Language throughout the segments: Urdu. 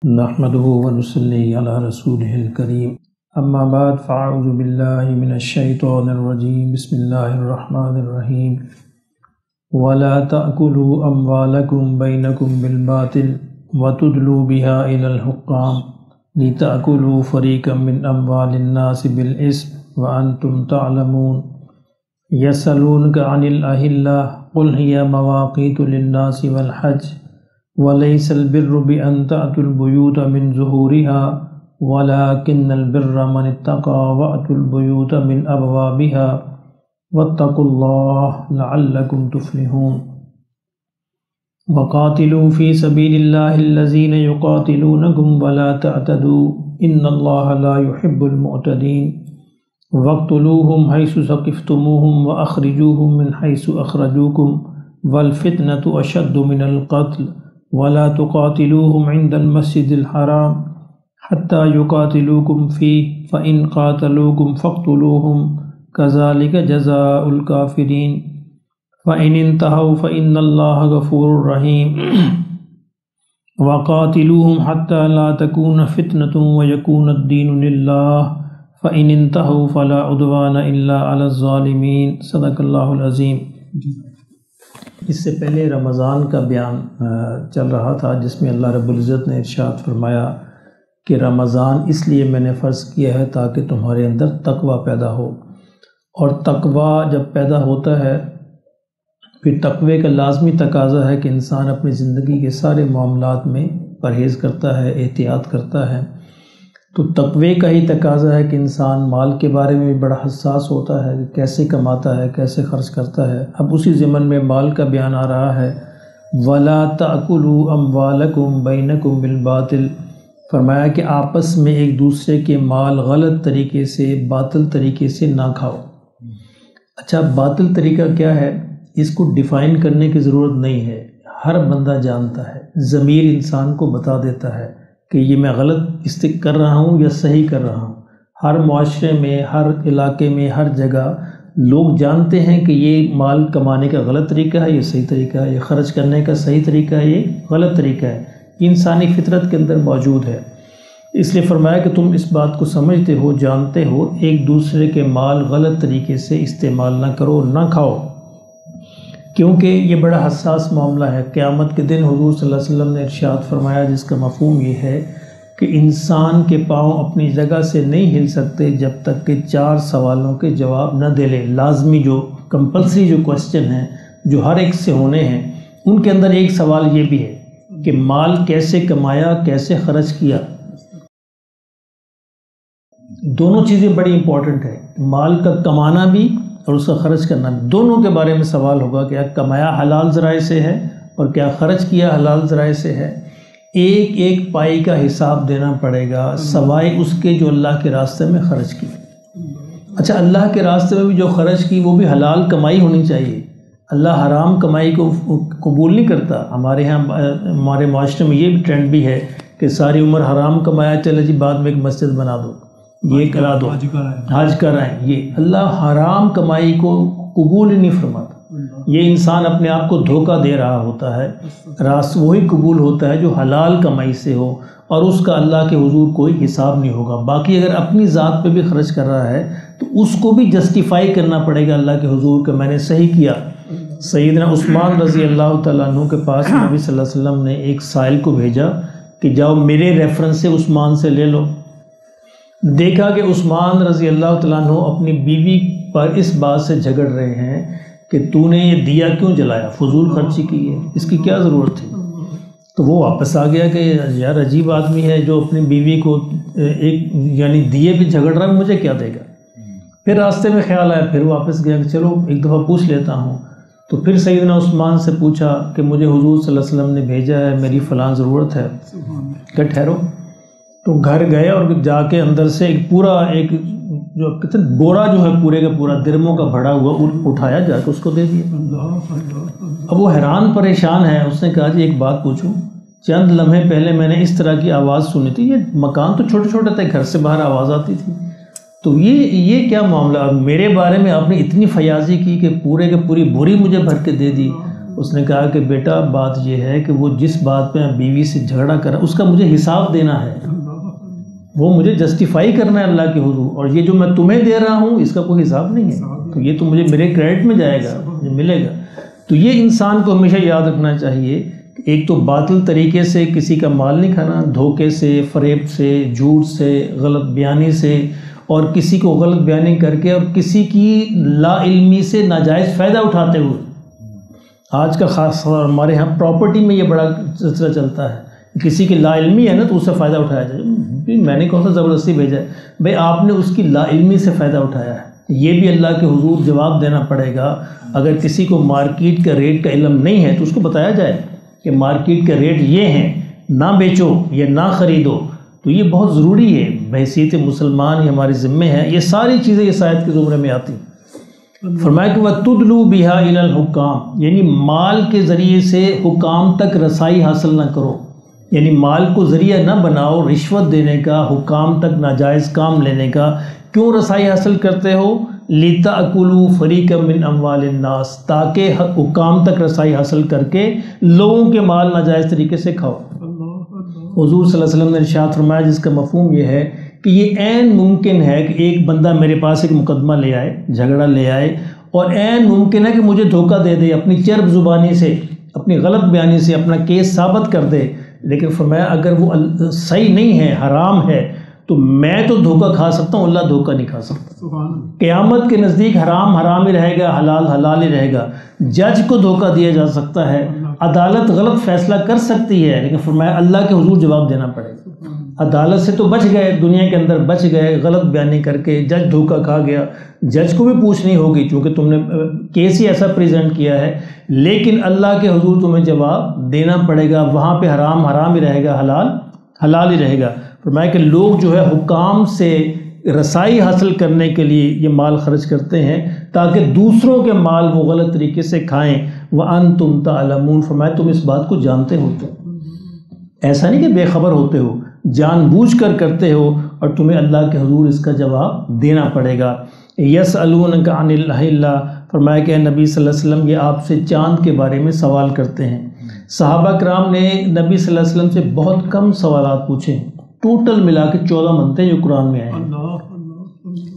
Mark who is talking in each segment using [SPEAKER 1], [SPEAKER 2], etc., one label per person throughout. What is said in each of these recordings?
[SPEAKER 1] نحمده ونصلي على رسوله الكريم اما بعد فاعوذ بالله من الشيطان الرجيم بسم الله الرحمن الرحيم ولا تأكلوا أموالكم بينكم بالباطل وتدلوا بها إلى الحكام لتأكلوا فريقا من أموال الناس بالإثم وأنتم تعلمون يسألونك عن الأهلة قل هي مواقيت للناس والحج وليس البر بأن تأتوا البيوت من ظهورها ولكن البر من اتقى وأتوا البيوت من أبوابها واتقوا الله لعلكم تفلحون وقاتلوا في سبيل الله الذين يقاتلونكم ولا تعتدوا إن الله لا يحب المعتدين واقتلوهم حيث ثقفتموهم وأخرجوهم من حيث أخرجوكم والفتنة أشد من القتل ولا تقاتلوهم عند المسجد الحرام حتى يقاتلوكم فيه فإن قاتلوكم فاقتلوهم كذلك جزاء الكافرين فإن انتهوا فإن الله غفور رحيم وقاتلوهم حتى لا تكون فتنة ويكون الدين لله فإن انتهوا فلا عدوان إلا على الظالمين صدق اللہ العظیم۔ اس سے پہلے رمضان کا بیان چل رہا تھا جس میں اللہ رب العزت نے ارشاد فرمایا کہ رمضان اس لیے میں نے فرض کیا ہے تاکہ تمہارے اندر تقوی پیدا ہو، اور تقوی جب پیدا ہوتا ہے پھر تقوی کا لازمی تقاضا ہے کہ انسان اپنی زندگی کے سارے معاملات میں پرہیز کرتا ہے، احتیاط کرتا ہے۔ تو تقوی کا ہی تقاضا ہے کہ انسان مال کے بارے میں بھی بڑا حساس ہوتا ہے کہ کیسے کماتا ہے، کیسے خرچ کرتا ہے۔ اب اسی ضمن میں مال کا بیان آ رہا ہے وَلَا تَأْكُلُوا أَمْوَالَكُمْ بَيْنَكُمْ بِالْبَاطِلِ، فرمایا کہ آپس میں ایک دوسرے کے مال غلط طریقے سے، باطل طریقے سے نہ کھاؤ۔ اچھا، باطل طریقہ کیا ہے؟ اس کو ڈیفائن کرنے کی ضرورت نہیں ہے، ہر بندہ جانتا ہے، ضمیر انسان کو بتا دیتا ہے کہ یہ میں غلط کر رہا ہوں یا صحیح کر رہا ہوں۔ ہر معاشرے میں، ہر علاقے میں، ہر جگہ لوگ جانتے ہیں کہ یہ مال کمانے کا غلط طریقہ ہے، یہ صحیح طریقہ ہے، یہ خرچ کرنے کا صحیح طریقہ ہے، یہ غلط طریقہ ہے۔ یہ انسانی فطرت کے اندر موجود ہے۔ اس لیے فرمایا کہ تم اس بات کو سمجھتے ہو، جانتے ہو، ایک دوسرے کے مال غلط طریقے سے استعمال نہ کرو، نہ کھاؤ، کیونکہ یہ بڑا حساس معاملہ ہے۔ قیامت کے دن حضور صلی اللہ علیہ وسلم نے ارشاد فرمایا جس کا مفہوم یہ ہے کہ انسان کے پاؤں اپنی جگہ سے نہیں ہل سکتے جب تک کہ 4 سوالوں کے جواب نہ دے لے۔ لازمی جو کمپلسری جو کوسچن ہیں جو ہر ایک سے ہونے ہیں، ان کے اندر ایک سوال یہ بھی ہے کہ مال کیسے کمایا، کیسے خرچ کیا۔ دونوں چیزیں بڑی امپورٹنٹ ہیں، مال کا کمانا بھی اور اس کا خرچ کرنا بھی، دونوں کے بارے میں سوال ہوگا کہ کیا کمایا حلال ذرائع سے ہے اور کیا خرچ کیا حلال ذرائع سے ہے۔ ایک ایک پائی کا حساب دینا پڑے گا سوائے اس کے جو اللہ کے راستے میں خرچ کی۔ اچھا، اللہ کے راستے میں بھی جو خرچ کی وہ بھی حلال کمائی ہونی چاہیے۔ اللہ حرام کمائی کو قبول نہیں کرتا۔ ہمارے ہاں، ہمارے معاشرے میں یہ بھی ٹرینڈ بھی ہے کہ ساری عمر حرام کمایا، چلے جی بعد میں ایک مسجد بنا دو، یہ کرا دو، حج کرائیں۔ یہ اللہ حرام کمائی کو قبول ہی نہیں فرماتا۔ یہ انسان اپنے آپ کو دھوکہ دے رہا ہوتا ہے۔ راست وہی قبول ہوتا ہے جو حلال کمائی سے ہو، اور اس کا اللہ کے حضور کوئی حساب نہیں ہوگا۔ باقی اگر اپنی ذات پہ بھی خرچ کر رہا ہے تو اس کو بھی جسٹیفائی کرنا پڑے گا اللہ کے حضور کہ میں نے صحیح کیا۔ سیدنا عثمان رضی اللہ تعالیٰ عنہ کے پاس نبی صلی اللہ علیہ وسلم نے ایک سائل کو بھیجا کہ جاؤ میرے ریفرنس سے عثمان سے لے لو۔ دیکھا کہ عثمان رضی اللہ تعالیٰ عنہ اپنی بیوی پر اس بات سے جھگڑ رہے ہیں کہ تو نے یہ دیا کیوں جلایا، فضول خرچی کی ہے، اس کی کیا ضرورت تھی۔ تو وہ واپس آ گیا کہ یار عجیب آدمی ہے جو اپنی بیوی کو ایک یعنی دیے پہ جھگڑ رہا ہے، مجھے کیا دے گا۔ پھر راستے میں خیال آیا، پھر واپس گیا کہ چلو ایک دفعہ پوچھ لیتا ہوں۔ تو پھر سیدنا عثمان سے پوچھا کہ مجھے حضور صلی اللہ علیہ وسلم نے بھیجا ہے، میری فلاں ضرورت ہے، کہ ٹھہرو۔ تو گھر گئے اور جا کے اندر سے ایک پورا ایک جو کہتے ہیں بورا جو ہے پورے کا پورا درموں کا بھرا ہوا اٹھایا، جا کے اس کو دے دیا۔ اب وہ حیران پریشان ہے، اس نے کہا جی ایک بات پوچھوں، چند لمحے پہلے میں نے اس طرح کی آواز سنی تھی، یہ مکان تو چھوٹے چھوٹے تھے، گھر سے باہر آواز آتی تھی، تو یہ کیا معاملہ، میرے بارے میں آپ نے اتنی فیاضی کی کہ پورے کے پوری بوری مجھے بھر کے دے دی، اس نے کہا کہ بیٹا بات یہ ہے کہ وہ جس بات پہ بیوی سے جھگڑا کر رہا ہے اس کا مجھے حساب دینا ہے، وہ مجھے جسٹیفائی کرنا ہے اللہ کے حضور، اور یہ جو میں تمہیں دے رہا ہوں اس کا کوئی حساب نہیں ہے، تو یہ تو مجھے میرے کریڈٹ میں جائے گا، مجھے ملے گا۔ تو یہ انسان کو ہمیشہ یاد رکھنا چاہیے کہ ایک تو باطل طریقے سے کسی کا مال نہیں کھانا، دھوکے سے، فریب سے، جھوٹ سے، غلط بیانی سے، اور کسی کو غلط بیانی کر کے اور کسی کی لا علمی سے ناجائز فائدہ اٹھاتے ہوئے۔ آج کا خاص طور ہمارے ہاں پراپرٹی میں یہ بڑا سلسلہ چلتا ہے، کسی کی لا علمی ہے نا تو اس سے فائدہ اٹھایا جائے، میں نے کون سا زبردستی بھیجا ہے، بھئی آپ نے اس کی لا علمی سے فائدہ اٹھایا ہے، یہ بھی اللہ کے حضور جواب دینا پڑے گا۔ اگر کسی کو مارکیٹ کا ریٹ کا علم نہیں ہے تو اس کو بتایا جائے کہ مارکیٹ کا ریٹ یہ ہیں، نہ بیچو یا نہ خریدو، تو یہ بہت ضروری ہے، بحیثیت مسلمان یہ ہمارے ذمے ہے، یہ ساری چیزیں اس آیت کے زمرے میں آتی ہیں۔ فرمایا کہ وَتُدْلُوا بِهَا إِلَى الْحُكَّامِ، یعنی مال کے ذریعے سے حکام تک رسائی حاصل نہ کرو، یعنی مال کو ذریعہ نہ بناؤ رشوت دینے کا، حکام تک ناجائز کام لینے کا۔ کیوں رسائی حاصل کرتے ہو؟ لِتَأْكُلُوا فَرِيقًا مِّنْ أَمْوَالِ النَّاسِ، تاکہ حکام تک رسائی حاصل کر کے لوگوں کے مال ناجائز طریقے سے کھاؤ۔ حضور صلی اللہ علیہ وسلم نے ارشاد فرمایا جس کا مفہوم یہ ہے کہ یہ عین ممکن ہے کہ ایک بندہ میرے پاس ایک مقدمہ لے آئے، جھگڑا لے آئے، اور عین ممکن ہے کہ مجھے دھوکہ دے دے، اپنی چرب زبانی سے، اپنی غلط بیانی سے اپنا کیس ثابت کر دے، لیکن فرمایا اگر وہ صحیح نہیں ہے، حرام ہے، تو میں تو دھوکہ کھا سکتا ہوں، اللہ دھوکہ نہیں کھا سکتا۔ قیامت کے نزدیک حرام حرام ہی رہے گا، حلال حلال ہی رہے گا۔ جج کو دھوکہ دیا جا سکتا ہے، عدالت غلط فیصلہ کر سکتی ہے، لیکن فرمایا اللہ کے حضور جواب دینا پڑے گا۔ عدالت سے تو بچ گئے، دنیا کے اندر بچ گئے، غلط بیانی کر کے جج دھوکہ کھا گیا، جج کو بھی پوچھنی ہوگی چونکہ تم نے کیس ہی ایسا پریزنٹ کیا ہے، لیکن اللہ کے حضور تمہیں جواب دینا پڑے گا، وہاں پہ حرام حرام ہی رہے گا، حلال حلال ہی رہے گا۔ فرمایا کہ لوگ جو ہے حکام سے رسائی حاصل کرنے کے لیے یہ مال خرچ کرتے ہیں تاکہ دوسروں کے مال وہ غلط طریقے سے کھائیں۔ وَأَنْتُمْ تَعْلَمُونَ، فرمایا تم اس بات کو جانتے ہوتے، ایسا نہیں کہ بے خبر ہوتے ہو، جان بوجھ کر کرتے ہو، اور تمہیں اللہ کے حضور اس کا جواب دینا پڑے گا۔ یسألونک عن الأہلہ، فرمایا کہ نبی صلی اللہ علیہ وسلم یہ آپ سے چاند کے بارے میں سوال کرتے ہیں۔ صحابہ کرام نے نبی صلی اللہ علیہ وسلم سے بہت کم سوالات پوچھے ہیں، ٹوٹل ملا کے 14 منتیں جو قرآن میں آئے ہیں،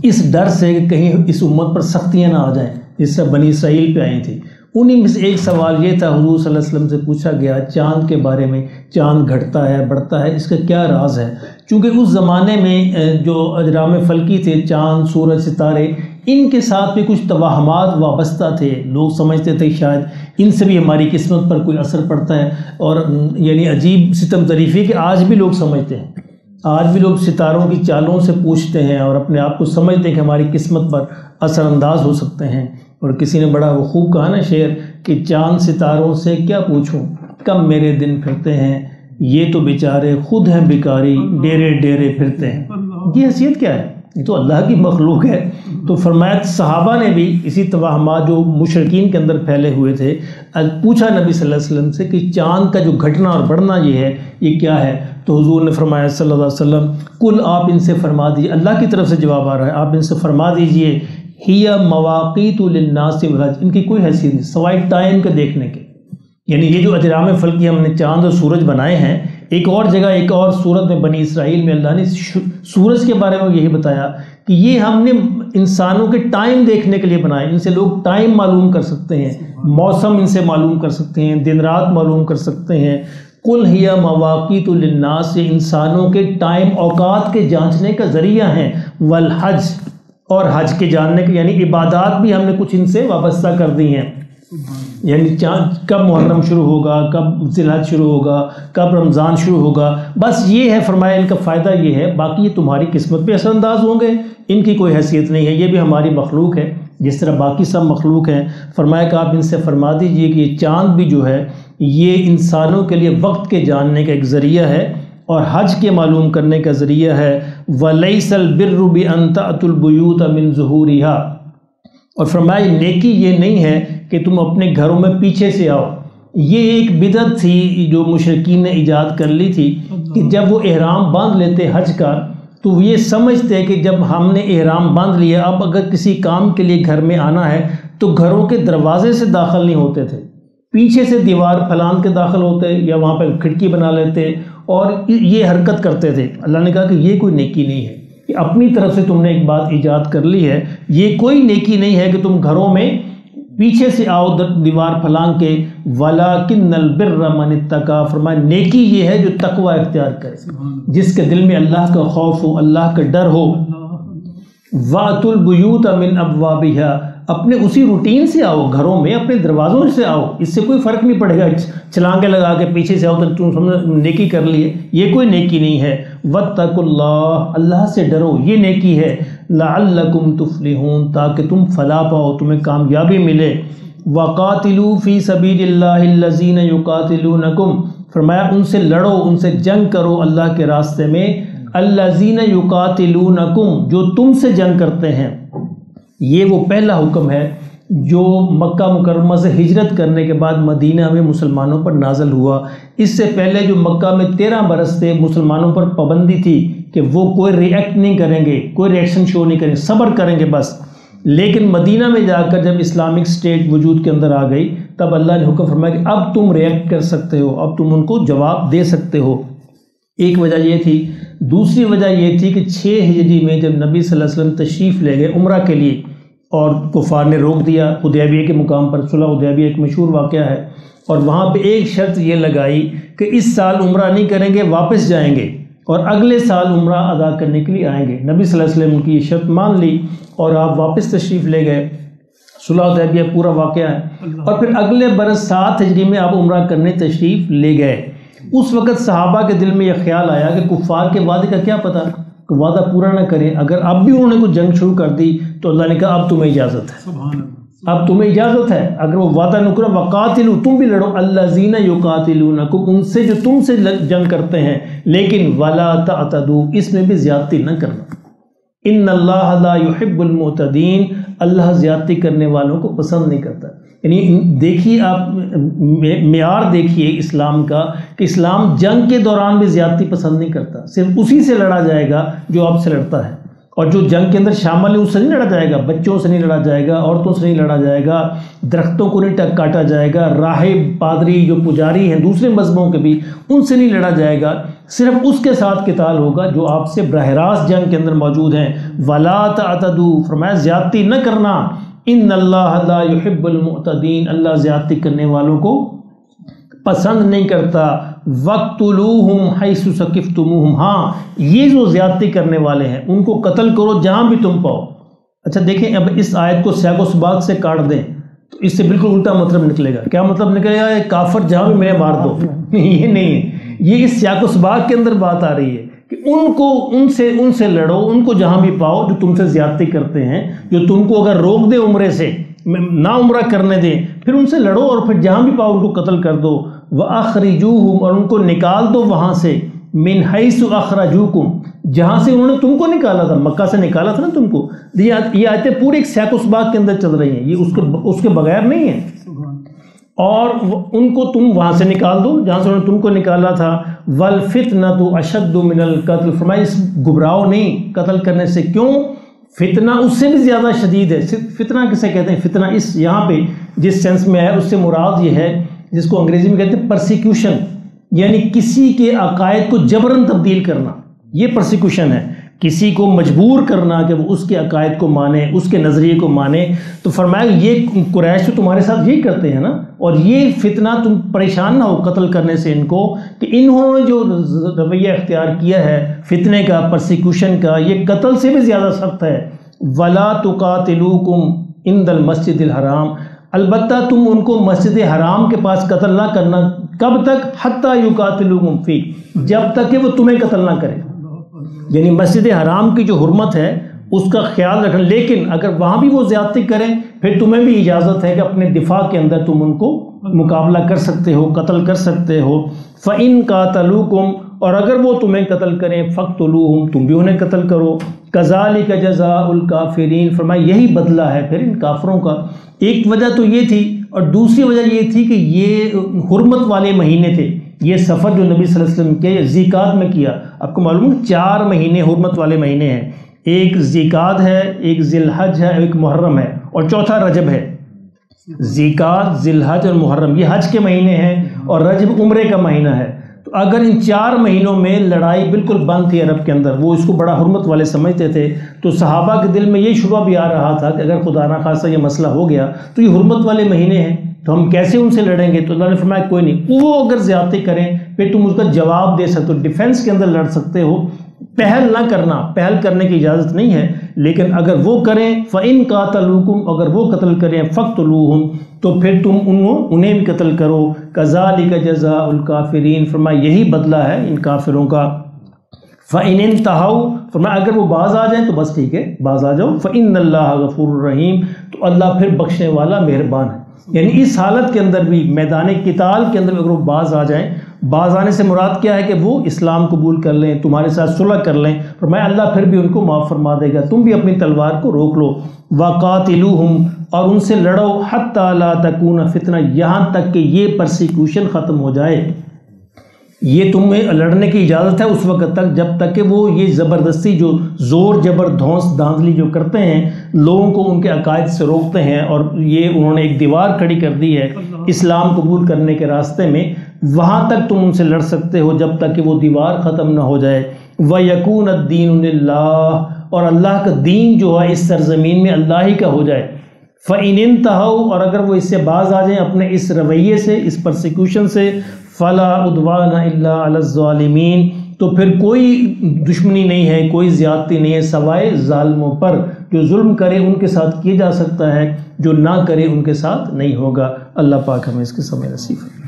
[SPEAKER 1] اس ڈر سے کہ کہیں اس امت پر سختیاں نہ آ جائیں، جس سے بنی اسرائیل پہ آئی تھی۔ انہی میں سے ایک سوال یہ تھا، حضور صلی اللہ علیہ وسلم سے پوچھا گیا چاند کے بارے میں، چاند گھٹتا ہے بڑھتا ہے، اس کا کیا راز ہے؟ چونکہ اس زمانے میں جو اجرام فلکی تھے، چاند سورج ستارے، ان کے ساتھ بھی کچھ توہمات وابستہ تھے، لوگ سمجھتے تھے شاید ان سے بھی ہماری قسمت پر کوئی اثر پڑتا ہے، اور یعنی عجیب ستم ظریفی کہ آج بھی لوگ سمجھتے ہیں، آج بھی لوگ ستاروں کی چالوں سے پوچھتے ہیں اور اپنے آپ کو سمجھتے ہیں کہ ہماری قسمت پر اثر انداز ہو سکتے ہیں۔ اور کسی نے بڑا وہ خوب کہا نا شعر کہ چاند ستاروں سے کیا پوچھوں، کب میرے دن پھرتے ہیں، یہ تو بیچارے خود ہیں بیکاری، ڈیرے ڈیرے پھرتے ہیں۔ یہ حیثیت کیا ہے؟ یہ تو اللہ کی مخلوق ہے۔ تو فرمایا صحابہ نے بھی اسی توہمات جو مشرکین کے اندر پھیلے ہوئے تھے پوچھا نبی صلی اللہ علیہ وسلم سے کہ چاند کا جو گھٹنا اور بڑھنا یہ ہے، یہ کیا ہے؟ تو حضور نے فرمایا صلی اللہ علیہ وسلم، کل آپ ان سے فرما دیجیے، اللہ کی طرف سے جواب آ رہا ہے، آپ ان سے فرما دیجئے ہی مواقیت للناس والحج، ان کی کوئی حیثیت نہیں سوائے ٹائم کے دیکھنے کے۔ یعنی یہ جو اجرام فلکی ہم نے چاند اور سورج بنائے ہیں، ایک اور جگہ ایک اور صورت میں بنی اسرائیل میں اللہ نے سورج کے بارے میں یہی بتایا کہ یہ ہم نے انسانوں کے ٹائم دیکھنے کے لیے بنائے، ان سے لوگ ٹائم معلوم کر سکتے ہیں، موسم ان سے معلوم کر سکتے ہیں، دن رات معلوم کر سکتے ہیں۔ قل ہی مواقیت للناس، یہ انسانوں کے ٹائم اوقات کے جانچنے کا ذریعہ ہیں، والحج، اور حج کے جاننے کے، یعنی عبادات بھی ہم نے کچھ ان سے وابستہ کر دی ہیں، یعنی کب محرم شروع ہوگا، کب ذی الحج شروع ہوگا، کب رمضان شروع ہوگا، بس یہ ہے۔ فرمایا ان کا فائدہ یہ ہے، باقی یہ تمہاری قسمت پہ اثر انداز ہوں گے، ان کی کوئی حیثیت نہیں ہے، یہ بھی ہماری مخلوق ہے جس طرح باقی سب مخلوق ہیں۔ فرمایا کہ آپ ان سے فرما دیجئے کہ یہ چاند بھی جو ہے یہ انسانوں کے لیے وقت کے جاننے کا ایک ذریعہ ہے اور حج کے معلوم کرنے کا ذریعہ ہے۔ وَلَيْسَ الْبِرُّ بِأَن تَأْتُوا الْبُيُوتَ مِن ظُهُورِهَا، اور فرمایا نیکی یہ نہیں ہے کہ تم اپنے گھروں میں پیچھے سے آؤ۔ یہ ایک بدعت تھی جو مشرکین نے ایجاد کر لی تھی کہ جب وہ احرام باندھ لیتے حج کا تو یہ سمجھتے کہ جب ہم نے احرام باندھ لیا اب اگر کسی کام کے لیے گھر میں آنا ہے تو گھروں کے دروازے سے داخل نہیں ہوتے تھے، پیچھے سے دیوار پھلان کے داخل ہوتے یا وہاں پہ کھڑکی بنا لیتے اور یہ حرکت کرتے تھے۔ اللہ نے کہا کہ یہ کوئی نیکی نہیں ہے کہ اپنی طرف سے تم نے ایک بات ایجاد کر لی ہے، یہ کوئی نیکی نہیں ہے کہ تم گھروں میں پیچھے سے آؤ دیوار پھلانگ کے، وَلَٰكِنَّ الْبِرَّ مَنِ اتَّقَىٰ، فرمایا نیکی یہ ہے جو تقوی اختیار کرے، جس کے دل میں اللہ کا خوف ہو، اللہ کا ڈر ہو۔ وَأْتُوا الْبُيُوتَ مِنْ أَبْوَابِهَا، اپنے اسی روٹین سے آؤ، گھروں میں اپنے دروازوں سے آؤ، اس سے کوئی فرق نہیں پڑے گا چھلانگے لگا کے پیچھے سے آؤ تو تم سمجھو نیکی کر لیے، یہ کوئی نیکی نہیں ہے۔ وَاتَّقُوا اللَّهَ، اللہ سے ڈرو، یہ نیکی ہے۔ لَعَلَّكُمْ تُفْلِحُونَ، تاکہ تم فلاح پاؤ، تمہیں کامیابی ملے۔ وَقَاتِلُوا فِي سَبِيلِ اللَّهِ الَّذِينَ يُقَاتِلُونَكُمْ، فرمایا ان سے لڑو، ان سے جنگ کرو اللہ کے راستے میں، الَّذِينَ يُقَاتِلُونَكُمْ، جو تم سے جنگ کرتے ہیں۔ یہ وہ پہلا حکم ہے جو مکہ مکرمہ سے ہجرت کرنے کے بعد مدینہ میں مسلمانوں پر نازل ہوا۔ اس سے پہلے جو مکہ میں 13 برس سے مسلمانوں پر پابندی تھی کہ وہ کوئی ریئیکٹ نہیں کریں گے، کوئی ریئیکشن شو نہیں کریں گے، صبر کریں گے بس۔ لیکن مدینہ میں جا کر جب اسلامک سٹیٹ وجود کے اندر آ گئی تب اللہ نے حکم فرمایا کہ اب تم ریئیکٹ کر سکتے ہو، اب تم ان کو جواب دے سکتے ہو۔ ایک وجہ یہ تھی۔ دوسری وجہ یہ تھی کہ 6 ہجری میں جب نبی صلی اللہ علیہ وسلم تشریف لے گئے عمرہ کے لیے اور کفار نے روک دیا حدیبیہ کے مقام پر، صلح حدیبیہ ایک مشہور واقعہ ہے، اور وہاں پہ ایک شرط یہ لگائی کہ اس سال عمرہ نہیں کریں گے، واپس جائیں گے اور اگلے سال عمرہ ادا کرنے کے لیے آئیں گے۔ نبی صلی اللہ علیہ وسلم کی یہ شرط مان لی اور آپ واپس تشریف لے گئے۔ صلح حدیبیہ پورا واقعہ ہے، اور پھر اگلے برس 7 ہجری میں آپ عمرہ کرنے تشریف لے گئے۔ اس وقت صحابہ کے دل میں یہ خیال آیا کہ کفار کے وعدے کا کیا پتہ کہ وعدہ پورا نہ کریں، اگر اب بھی انہوں نے کوئی جنگ شروع کر دی تو اللہ نے کہا اب تمہیں اجازت ہے، اب تمہیں اجازت ہے، اگر وہ وعدہ نہ کرو وقاتلوا، تم بھی لڑو، الذین یقاتلونکم، ان سے جو تم سے جنگ کرتے ہیں، لیکن ولا تعتدوا، اس میں بھی زیادتی نہ کرنا۔ ان اللہ لا یحب المعتدین، اللہ زیادتی کرنے والوں کو پسند نہیں کرتا۔ یعنی دیکھیے آپ معیار دیکھیے اسلام کا کہ اسلام جنگ کے دوران بھی زیادتی پسند نہیں کرتا، صرف اسی سے لڑا جائے گا جو آپ سے لڑتا ہے، اور جو جنگ کے اندر شامل ہے اس سے نہیں لڑا جائے گا، بچوں سے نہیں لڑا جائے گا، عورتوں سے نہیں لڑا جائے گا، درختوں کو نہیں کاٹا جائے گا، راہب پادری جو پجاری ہیں دوسرے مذہبوں کے بھی ان سے نہیں لڑا جائے گا، صرف اس کے ساتھ قتال ہوگا جو آپ سے براہ راست جنگ کے اندر موجود ہیں۔ ولا تعتدوا، فرمایا زیادتی نہ کرنا، ان اللہ لا یحب المعتدین، اللہ زیادتی کرنے والوں کو پسند نہیں کرتا۔ وَاقْتُلُوهُمْ حَيْثُ ثَقِفْتُمُوهُمْ، ہاں یہ جو زیادتی کرنے والے ہیں ان کو قتل کرو جہاں بھی تم پاؤ۔ اچھا دیکھیں اب اس آیت کو سیاق و سباق سے کاٹ دیں تو اس سے بالکل الٹا مطلب نکلے گا۔ کیا مطلب نکلے گا؟ کافر جہاں بھی ملے مار دو، یہ نہیں ہے، یہ اس سیاق و سباق کے اندر بات آ رہی ہے کہ ان سے لڑو، ان کو جہاں بھی پاؤ جو تم سے زیادتی کرتے ہیں، جو تم کو اگر روک دے عمرے سے، نہ عمرہ کرنے دیں، پھر ان سے لڑو اور پھر جہاں بھی پاؤ ان کو قتل کر دو۔ وَأَخْرِجُوهُمْ، اور ان کو نکال دو وہاں سے، مِنْ حَيْثُ أَخْرَجُوكُمْ، جہاں سے انہوں نے تم کو نکالا تھا، مکہ سے نکالا تھا نا تم کو۔ یہ آیتیں پورے ایک سیاق و سباق کے اندر چل رہی ہیں، یہ اس کے بغیر نہیں ہے۔ اور ان کو تم وہاں سے نکال دو جہاں سے انہوں نے تم کو نکالا تھا۔ وَالْفِتْنَةُ أَشَدُّ مِنَ الْقَتْلِ، فرمایا اس گھبراؤ نہیں قتل کرنے سے، کیوں؟ فتنہ اس سے بھی زیادہ شدید ہے۔ فتنہ کسے کہتے ہیں؟ فتنہ اس یہاں پہ جس سینس میں ہے اس سے مراد یہ ہے جس کو انگریزی میں کہتے ہیں پرسیکیوشن، یعنی کسی کے عقائد کو جبراً تبدیل کرنا، یہ پرسیکیوشن ہے، کسی کو مجبور کرنا کہ وہ اس کے عقائد کو مانے، اس کے نظریے کو مانے۔ تو فرمایا یہ قریش تو تمہارے ساتھ یہی کرتے ہیں نا، اور یہ فتنہ تم پریشان نہ ہو قتل کرنے سے ان کو، کہ انہوں نے جو رویہ اختیار کیا ہے فتنے کا، پرسیکیوشن کا، یہ قتل سے بھی زیادہ سخت ہے۔ وَلَا تُقَاتِلُوكُمْ عِنْدَ الْمَسْجِدِ الْحَرَامِ، البتہ تم ان کو مسجد حرام کے پاس قتل نہ کرنا، کب تک؟ حَتَّى يُقَاتِلُوكُمْ فِيهِ، جب تک کہ وہ تمہیں قتل نہ کرے، یعنی مسجد حرام کی جو حرمت ہے اس کا خیال رکھنا، لیکن اگر وہاں بھی وہ زیادتی کریں پھر تمہیں بھی اجازت ہے کہ اپنے دفاع کے اندر تم ان کو مقابلہ کر سکتے ہو، قتل کر سکتے ہو۔ فَإِن قَاتَلُوكُمْ، اور اگر وہ تمہیں قتل کریں، فَاقْتُلُوهُمْ، تم بھی انہیں قتل کرو۔ كَذَلِكَ جَزَاءُ الْكَافِرِينَ، فرمایا یہی بدلہ ہے پھر ان کافروں کا۔ ایک وجہ تو یہ تھی، اور دوسری وجہ یہ تھی کہ یہ حرمت والے مہینے تھے، یہ سفر جو نبی صلی اللہ علیہ وسلم کے ذیقعد میں کیا، آپ کو معلوم ہے 4 مہینے حرمت والے مہینے ہیں، ایک ذیقعد ہے، ایک ذی الحج ہے، ایک محرم ہے، اور چوتھا رجب ہے۔ ذیقعد، ذی الحج اور محرم، یہ حج کے مہینے ہیں، اور رجب عمرے کا مہینہ ہے۔ تو اگر ان 4 مہینوں میں لڑائی بالکل بند تھی عرب کے اندر، وہ اس کو بڑا حرمت والے سمجھتے تھے، تو صحابہ کے دل میں یہ شبہ بھی آ رہا تھا کہ اگر خدا نخواستہ یہ مسئلہ ہو گیا تو یہ حرمت والے مہینے ہیں، تو ہم کیسے ان سے لڑیں گے؟ تو اللہ نے فرمایا کوئی نہیں، وہ اگر زیادتی کریں پھر تم اس کا جواب دے سکتے ہو، ڈیفینس کے اندر لڑ سکتے ہو، پہل نہ کرنا، پہل کرنے کی اجازت نہیں ہے، لیکن اگر وہ کریں فَإِن قَاتَلُوكُمْ، اگر وہ قتل کریں فَاقْتُلُوهُمْ، تو پھر تم انہیں بھی قتل کرو، كَذَلِكَ جَزَاءُ الْكَافِرِينَ، فرمایا یہی بدلہ ہے ان کافروں کا۔ فَإِنِ انْتَهَوْا، فرمایا اگر وہ باز آ جائیں تو بس ٹھیک ہے، باز آ جاؤ، فَإِنَّ اللَّهَ غَفُورٌ رَحِيمٌ، تو اللہ پھر بخشنے والا مہربان ہے۔ یعنی اس حالت کے اندر بھی، میدان قتال کے اندر اگر وہ باز آ جائیں، باز آنے سے مراد کیا ہے کہ وہ اسلام قبول کر لیں، تمہارے ساتھ صلح کر لیں، فرمایا اللہ پھر بھی ان کو معاف فرما دے گا، تم بھی اپنی تلوار کو روک لو۔ وَقَاتِلُوهُمْ، اور ان سے لڑو، حَتَّى لَا تَكُونَ فِتْنَةٌ، یہاں تک کہ یہ پرسیکیوشن ختم ہو جائے، یہ تمہیں لڑنے کی اجازت ہے اس وقت تک جب تک کہ وہ یہ زبردستی جو زور جبر دھونس دھاندلی جو کرتے ہیں، لوگوں کو ان کے عقائد سے روکتے ہیں، اور یہ انہوں نے ایک دیوار کھڑی کر دی ہے اسلام قبول کرنے کے راستے میں، وہاں تک تم ان سے لڑ سکتے ہو جب تک کہ وہ دیوار ختم نہ ہو جائے۔ وَيَكُونَ الدِّينُ لِلَّهِ، اور اللہ کا دین جو ہے اس سرزمین میں اللہ ہی کا ہو جائے۔ فَإِنِ انْتَهَوْا، اور اگر وہ اس سے باز آ جائیں اپنے اس رویے سے، اس پرسیکیوشن سے، فَلَا عُدْوَانَ إِلَّا عَلَى الظَّالِمِينَ، تو پھر کوئی دشمنی نہیں ہے، کوئی زیادتی نہیں ہے سوائے ظالموں پر، جو ظلم کرے ان کے ساتھ کیا جا سکتا ہے، جو نہ کرے ان کے ساتھ نہیں ہوگا۔ اللہ پاک ہمیں اس کے سمجھ نصیب ہے۔